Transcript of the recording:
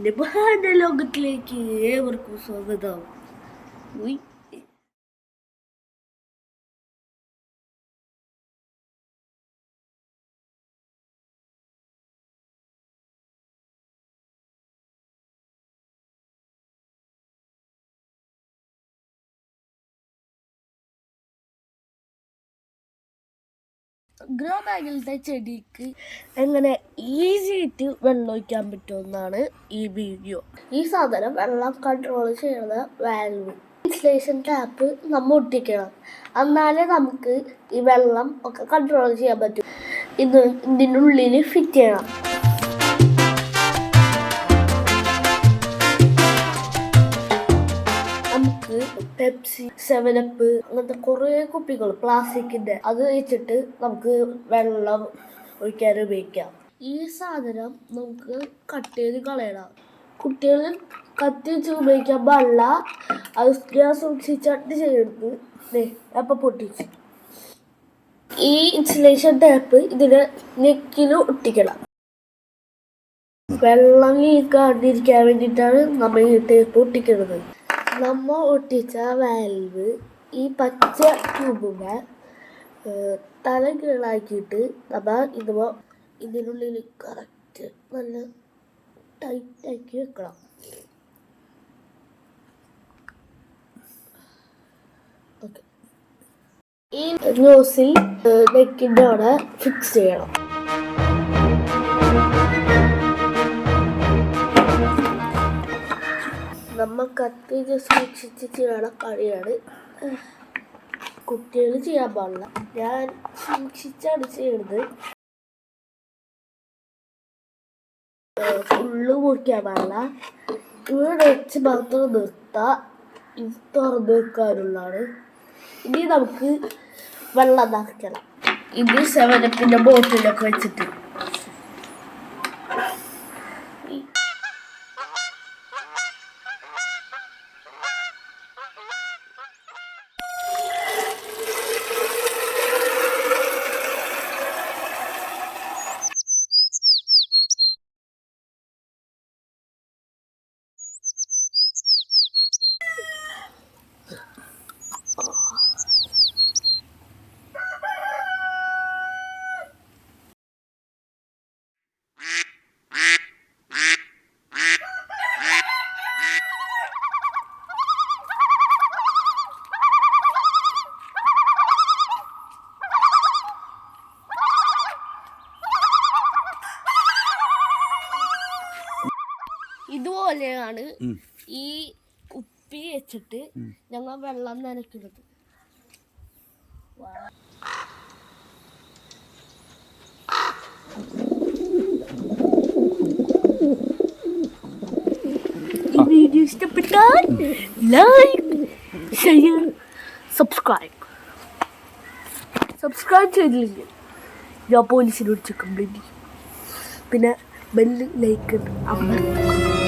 നബഹാന്റെ ലോകത്തിലേക്ക് ഏവർക്കും സ്വാഗതം. ഗ്രോ ബാഗിലത്തെ ചെടിക്ക് എങ്ങനെ ഈസി ആയിട്ട് വെള്ളം ഒഴിക്കാൻ പറ്റുമെന്നാണ് ഈ വീഡിയോ. ഈ സാധനം വെള്ളം കൺട്രോൾ ചെയ്യുന്ന വാൽവ് ഇൻസുലേഷൻ ടാപ്പ് നമ്മൾ ഒട്ടിക്കണം. എന്നാലേ നമുക്ക് ഈ വെള്ളം ഒക്കെ കൺട്രോൾ ചെയ്യാൻ പറ്റും. ഇതിനുള്ളിൽ ഫിറ്റ് ചെയ്യണം. നമുക്ക് പെപ്സി, 7up അങ്ങനത്തെ കുറേ കുപ്പികൾ പ്ലാസ്റ്റിക്കിന്റെ അത് വെച്ചിട്ട് നമുക്ക് വെള്ളം ഒഴിക്കാൻ ഉപയോഗിക്കാം. ഈ സാധനം നമുക്ക് കട്ട് ചെയ്ത് കളയണം. കുട്ടികൾ കത്തി വെച്ച് ഉപയോഗിക്കാൻ പാടില്ല. അത് ഞാൻ സൂക്ഷിച്ചിട്ട് ചെയ്തെടുത്ത് അപ്പം പൊട്ടിച്ച്. ഈ ഇൻസുലേഷൻ ടാപ്പ് ഇതിന് നെക്കിൽ ഒട്ടിക്കണം. വെള്ളം ലീക്കാണ്ടിരിക്കാൻ വേണ്ടിയിട്ടാണ് നമ്മൾ ഈ ടേപ്പ് ഒട്ടിക്കുന്നത്. നമ്മൾ ഒട്ടിച്ച വാൽവ് ഈ പച്ച ട്യൂബുമേ തല കീഴാക്കിയിട്ട് നമ്മൾ ഇതിനുള്ളിൽ കറക്റ്റ് നല്ല ടൈറ്റാക്കി വെക്കണം. ഓക്കെ, ഈ നോസിൽ നെക്കിൻ്റെ അവിടെ ഫിക്സ് ചെയ്യണം. നമ്മൾ കത്തിച്ച് സൂക്ഷിച്ച് ചെയ്യണ കളിയാണ്. കുട്ടികൾ ചെയ്യാൻ പാടില്ല. ഞാൻ സൂക്ഷിച്ചാണ് ചെയ്യുന്നത്. ഫുള്ള് മുറിക്കാൻ പാടില്ല. ഇവിടെ വെച്ച് മാത്രം നിർത്താം. ഇത് തുറന്ന് വെക്കാനുള്ളതാണ്. ഇനി നമുക്ക് വെള്ളം നിറയ്ക്കണം. ഇത് 7up ബോട്ടിലൊക്കെ വെച്ചിട്ട് ഇതുപോലെയാണ് ഈ കുപ്പി വെച്ചിട്ട് ഞങ്ങൾ വെള്ളം നനയ്ക്കുന്നത്. ഈ വീഡിയോ ഇഷ്ടപ്പെട്ടാൽ ലൈക്ക്, ഷെയർ, സബ്സ്ക്രൈബ് ചെയ്തില്ലെങ്കിൽ ഞാൻ പോലീസിനോട് കംപ്ലൈൻറ്റ് ചെയ്യും. പിന്നെ ബെല്ല് ലൈക്ക് അമർത്തുക.